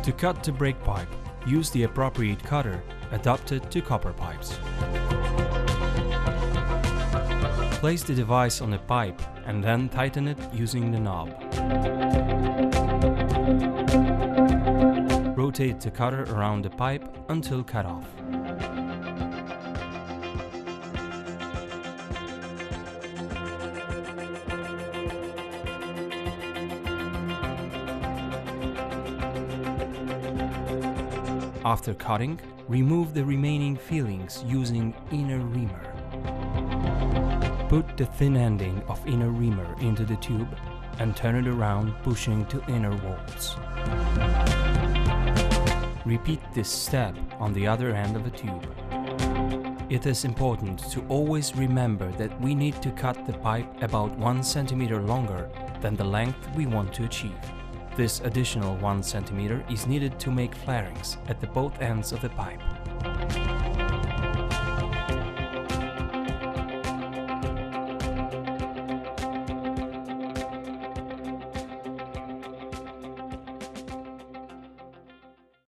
To cut the brake pipe, use the appropriate cutter adapted to copper pipes. Place the device on the pipe and then tighten it using the knob. Rotate the cutter around the pipe until cut off. After cutting, remove the remaining fillings using inner reamer. Put the thin ending of inner reamer into the tube and turn it around, pushing to inner walls. Repeat this step on the other end of the tube. It is important to always remember that we need to cut the pipe about 1 centimeter longer than the length we want to achieve. This additional 1 centimeter is needed to make flarings at the both ends of the pipe.